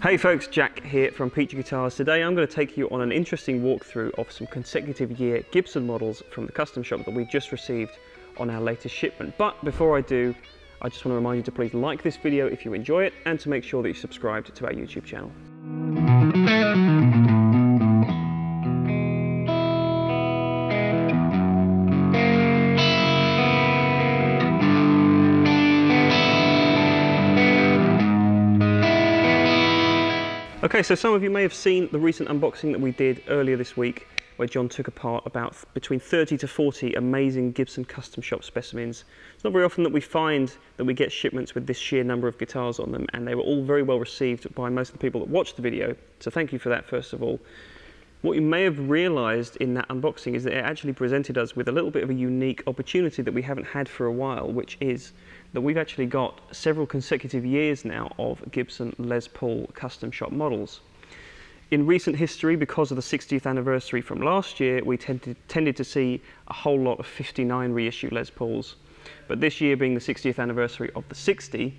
Hey folks, Jack here from Peachy Guitars. Today I'm going to take you on an interesting walkthrough of some consecutive year Gibson models from the custom shop that we just received on our latest shipment. But before I do, I just want to remind you to please like this video if you enjoy it and to make sure that you're subscribed to our YouTube channel. Okay, so some of you may have seen the recent unboxing that we did earlier this week, where John took apart about between 30 to 40 amazing Gibson Custom Shop specimens. It's not very often that we find that we get shipments with this sheer number of guitars on them, and they were all very well received by most of the people that watched the video, so thank you for that first of all. What you may have realised in that unboxing is that it actually presented us with a little bit of a unique opportunity that we haven't had for a while, which is that we've actually got several consecutive years now of Gibson Les Paul custom shop models. In recent history, because of the 60th anniversary from last year, we tended to see a whole lot of 59 reissue Les Pauls. But this year being the 60th anniversary of the 60,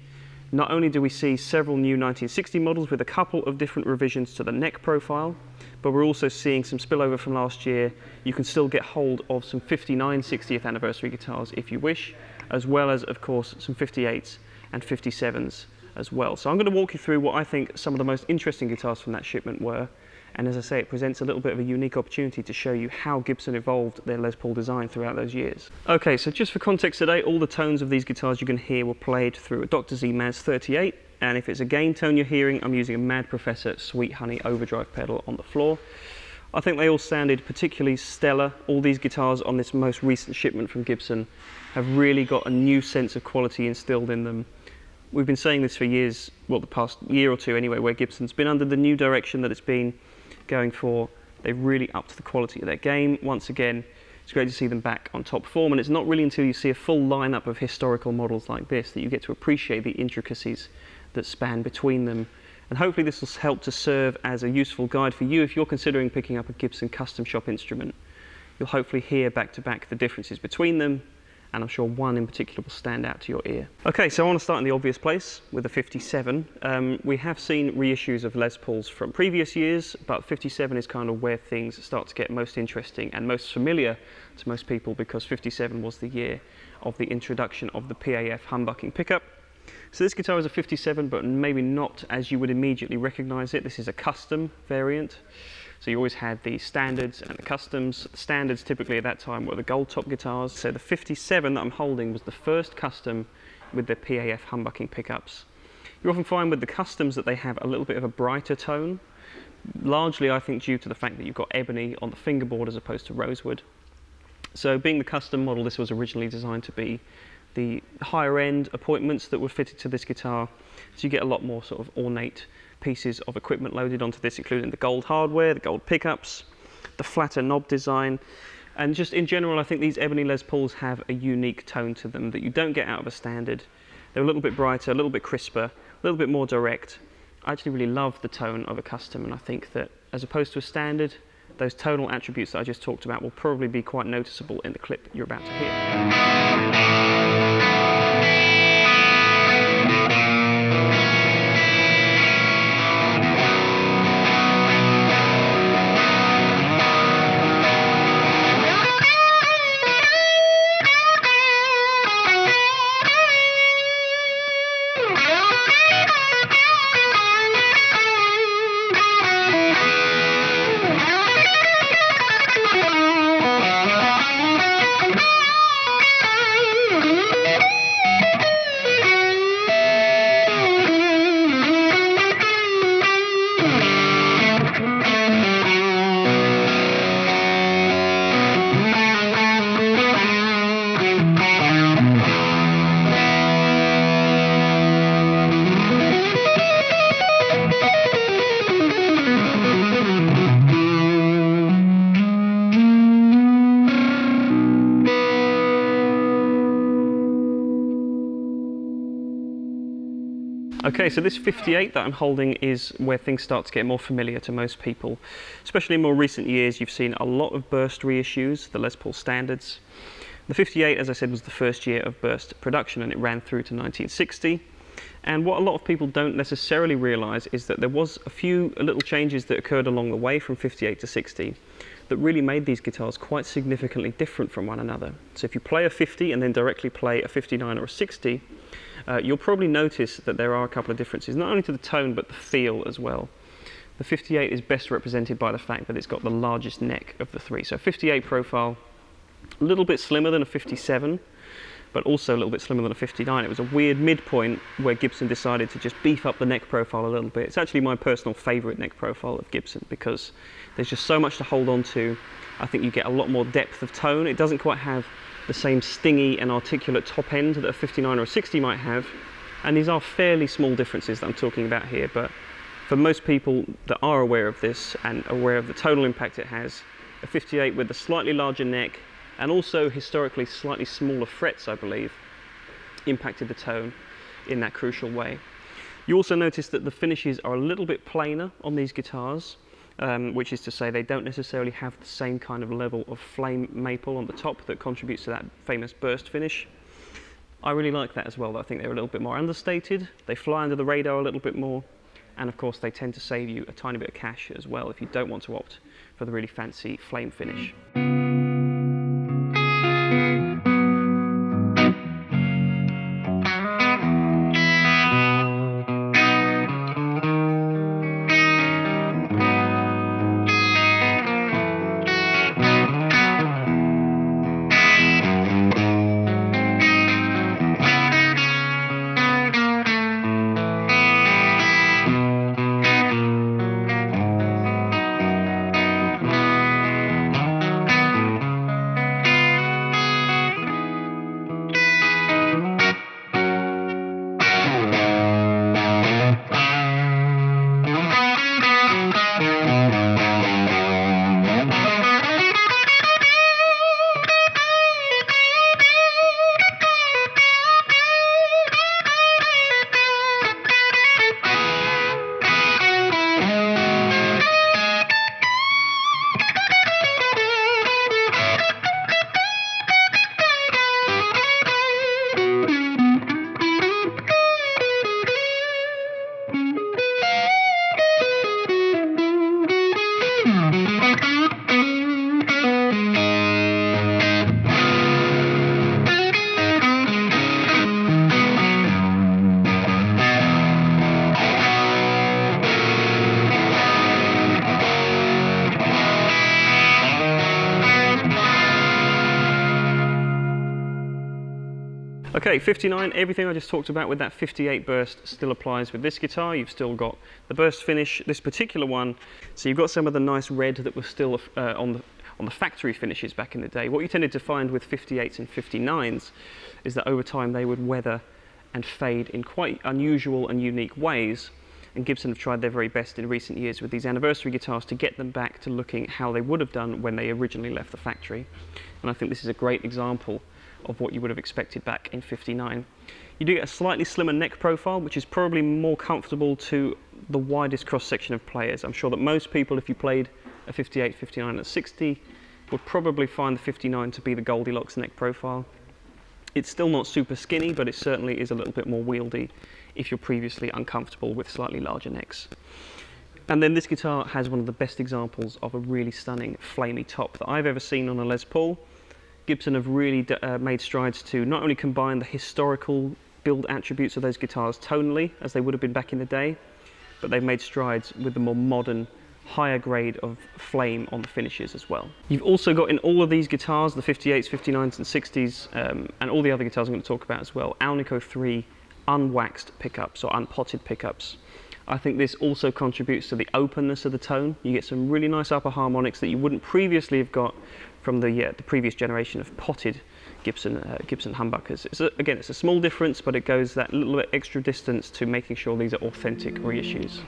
not only do we see several new 1960 models with a couple of different revisions to the neck profile, but we're also seeing some spillover from last year. You can still get hold of some 59 60th anniversary guitars if you wish, as well as, of course, some 58s and 57s as well. So I'm going to walk you through what I think some of the most interesting guitars from that shipment were, and as I say, it presents a little bit of a unique opportunity to show you how Gibson evolved their Les Paul design throughout those years. Okay, so just for context today, all the tones of these guitars you can hear were played through a Dr. Z Maz 38, and if it's a gain tone you're hearing, I'm using a Mad Professor Sweet Honey overdrive pedal on the floor. I think they all sounded particularly stellar. All these guitars on this most recent shipment from Gibson have really got a new sense of quality instilled in them. We've been saying this for years, well, the past year or two anyway, where Gibson's been under the new direction that it's been going for. They've really upped the quality of their game. Once again, it's great to see them back on top form, and it's not really until you see a full lineup of historical models like this that you get to appreciate the intricacies that span between them. And hopefully this will help to serve as a useful guide for you if you're considering picking up a Gibson custom shop instrument. You'll hopefully hear back to back the differences between them, and I'm sure one in particular will stand out to your ear. Okay, so I want to start in the obvious place with the 57. We have seen reissues of Les Pauls from previous years, but 57 is kind of where things start to get most interesting and most familiar to most people, because 57 was the year of the introduction of the PAF humbucking pickup. So this guitar is a 57, but maybe not as you would immediately recognize it. This is a custom variant. So you always had the standards and the customs. The standards typically at that time were the gold top guitars. So the 57 that I'm holding was the first custom with the PAF humbucking pickups. You often find with the customs that they have a little bit of a brighter tone, largely I think due to the fact that you've got ebony on the fingerboard as opposed to rosewood. So being the custom model, this was originally designed to be the higher end appointments that were fitted to this guitar. So you get a lot more sort of ornate pieces of equipment loaded onto this, including the gold hardware, the gold pickups, the flatter knob design, and just in general I think these Ebony Les Pauls have a unique tone to them that you don't get out of a standard. They're a little bit brighter, a little bit crisper, a little bit more direct. I actually really love the tone of a custom, and I think that as opposed to a standard, those tonal attributes that I just talked about will probably be quite noticeable in the clip you're about to hear. Okay, so this 58 that I'm holding is where things start to get more familiar to most people. Especially in more recent years, you've seen a lot of burst reissues, the Les Paul standards. The 58, as I said, was the first year of burst production, and it ran through to 1960. And what a lot of people don't necessarily realise is that there was a few little changes that occurred along the way from 58 to 60 that really made these guitars quite significantly different from one another. So if you play a 50 and then directly play a 59 or a 60, you'll probably notice that there are a couple of differences, not only to the tone but the feel as well. The 58 is best represented by the fact that it's got the largest neck of the three. So 58 profile, a little bit slimmer than a 57, but also a little bit slimmer than a 59. It was a weird midpoint where Gibson decided to just beef up the neck profile a little bit. It's actually my personal favourite neck profile of Gibson because there's just so much to hold on to. I think you get a lot more depth of tone. It doesn't quite have the same stingy and articulate top end that a 59 or a 60 might have. And these are fairly small differences that I'm talking about here, but for most people that are aware of this and aware of the tonal impact it has, a 58 with a slightly larger neck and also historically slightly smaller frets, I believe, impacted the tone in that crucial way. You also notice that the finishes are a little bit plainer on these guitars, which is to say they don't necessarily have the same kind of level of flame maple on the top that contributes to that famous burst finish. I really like that as well, though. I think they're a little bit more understated, they fly under the radar a little bit more, and of course they tend to save you a tiny bit of cash as well if you don't want to opt for the really fancy flame finish. Okay, 59, everything I just talked about with that 58 burst still applies with this guitar. You've still got the burst finish, this particular one, so you've got some of the nice red that was still on the factory finishes back in the day. What you tended to find with 58s and 59s is that over time they would weather and fade in quite unusual and unique ways, and Gibson have tried their very best in recent years with these anniversary guitars to get them back to looking how they would have done when they originally left the factory. And I think this is a great example of what you would have expected back in 59. You do get a slightly slimmer neck profile, which is probably more comfortable to the widest cross-section of players. I'm sure that most people, if you played a 58, 59 and a 60, would probably find the 59 to be the Goldilocks neck profile. It's still not super skinny, but it certainly is a little bit more wieldy if you're previously uncomfortable with slightly larger necks. And then this guitar has one of the best examples of a really stunning flamey top that I've ever seen on a Les Paul. Gibson have really made strides to not only combine the historical build attributes of those guitars tonally, as they would have been back in the day, but they've made strides with the more modern, higher grade of flame on the finishes as well. You've also got in all of these guitars, the 58s, 59s and 60s, and all the other guitars I'm going to talk about as well, Alnico 3 unwaxed pickups or unpotted pickups. I think this also contributes to the openness of the tone. You get some really nice upper harmonics that you wouldn't previously have got from the previous generation of potted Gibson humbuckers. Again, it's a small difference, but it goes that little bit extra distance to making sure these are authentic reissues.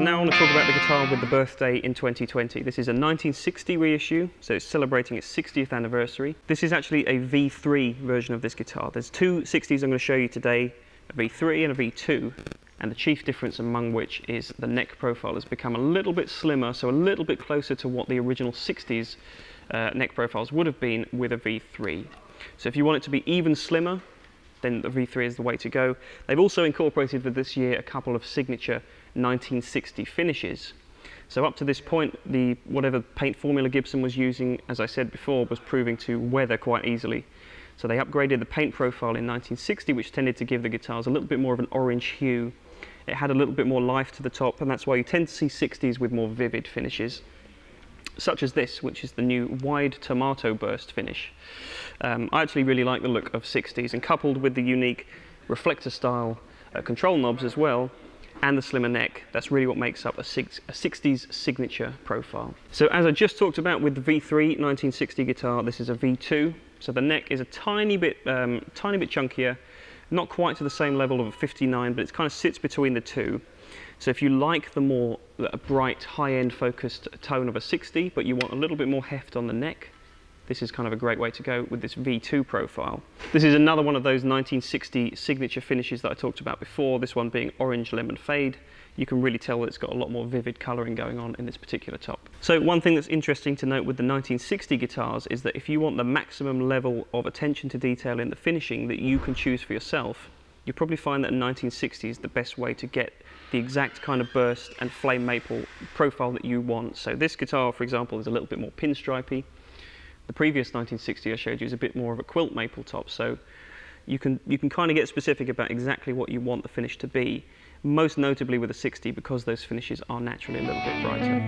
So now I want to talk about the guitar with the birthday in 2020. This is a 1960 reissue, so it's celebrating its 60th anniversary. This is actually a V3 version of this guitar. There's two 60s I'm going to show you today, a V3 and a V2, and the chief difference among which is the neck profile has become a little bit slimmer, so a little bit closer to what the original 60s neck profiles would have been with a V3. So if you want it to be even slimmer, then the V3 is the way to go. They've also incorporated with this year a couple of signature 1960 finishes. So up to this point, whatever paint formula Gibson was using, as I said before, was proving to weather quite easily. So they upgraded the paint profile in 1960, which tended to give the guitars a little bit more of an orange hue. It had a little bit more life to the top, and that's why you tend to see 60s with more vivid finishes, such as this, which is the new wide tomato burst finish. I actually really like the look of 60s, and coupled with the unique reflector style control knobs as well, and the slimmer neck, that's really what makes up a 60s signature profile. So as I just talked about with the V3 1960 guitar, this is a V2, so the neck is a tiny bit chunkier, not quite to the same level of a 59, but it kind of sits between the two. So if you like the more bright, high-end focused tone of a 60, but you want a little bit more heft on the neck, this is kind of a great way to go with this V2 profile. This is another one of those 1960 signature finishes that I talked about before, this one being orange lemon fade. You can really tell that it's got a lot more vivid colouring going on in this particular top. So one thing that's interesting to note with the 1960 guitars is that if you want the maximum level of attention to detail in the finishing that you can choose for yourself, you probably find that in 1960 is the best way to get the exact kind of burst and flame maple profile that you want. So this guitar, for example, is a little bit more pinstripey. The previous 1960 I showed you is a bit more of a quilt maple top, so you can kind of get specific about exactly what you want the finish to be, most notably with a 60 because those finishes are naturally a little bit brighter.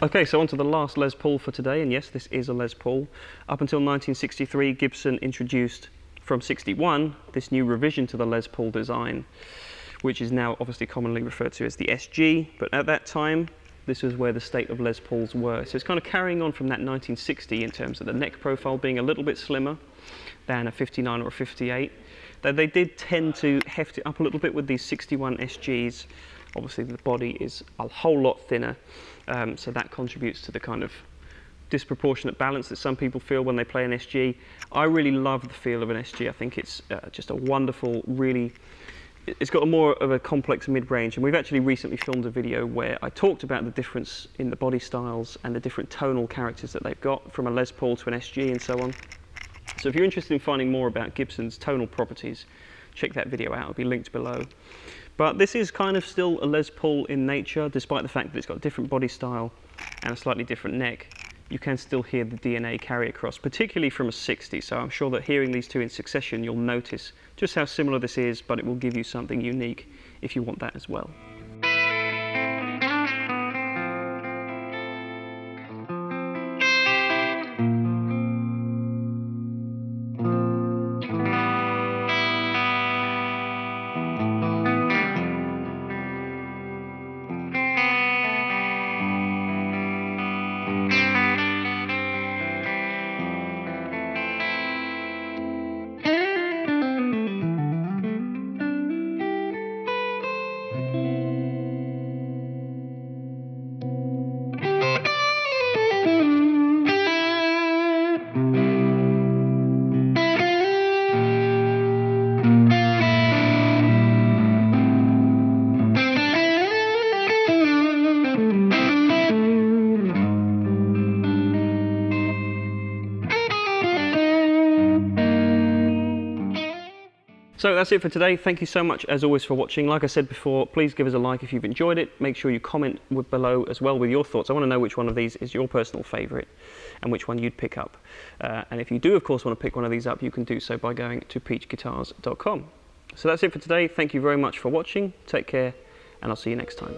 Okay, so on to the last Les Paul for today, and yes, this is a Les Paul. Up until 1963, Gibson introduced, from 61, this new revision to the Les Paul design, which is now obviously commonly referred to as the SG, but at that time, this was where the state of Les Pauls were. So it's kind of carrying on from that 1960 in terms of the neck profile being a little bit slimmer than a 59 or a 58. Though they did tend to heft it up a little bit with these 61 SGs. Obviously the body is a whole lot thinner, so that contributes to the kind of disproportionate balance that some people feel when they play an SG. I really love the feel of an SG. I think it's just a wonderful, really, it's got a more of a complex mid-range, and we've actually recently filmed a video where I talked about the difference in the body styles and the different tonal characters that they've got from a Les Paul to an SG and so on. So if you're interested in finding more about Gibson's tonal properties, check that video out, it'll be linked below. But this is kind of still a Les Paul in nature, despite the fact that it's got a different body style and a slightly different neck. You can still hear the DNA carry across, particularly from a 60, so I'm sure that hearing these two in succession you'll notice just how similar this is, but it will give you something unique if you want that as well. So that's it for today. Thank you so much as always for watching. Like I said before, please give us a like if you've enjoyed it. Make sure you comment below as well with your thoughts. I want to know which one of these is your personal favourite and which one you'd pick up. And if you do of course want to pick one of these up, you can do so by going to peachguitars.com. So that's it for today. Thank you very much for watching. Take care and I'll see you next time.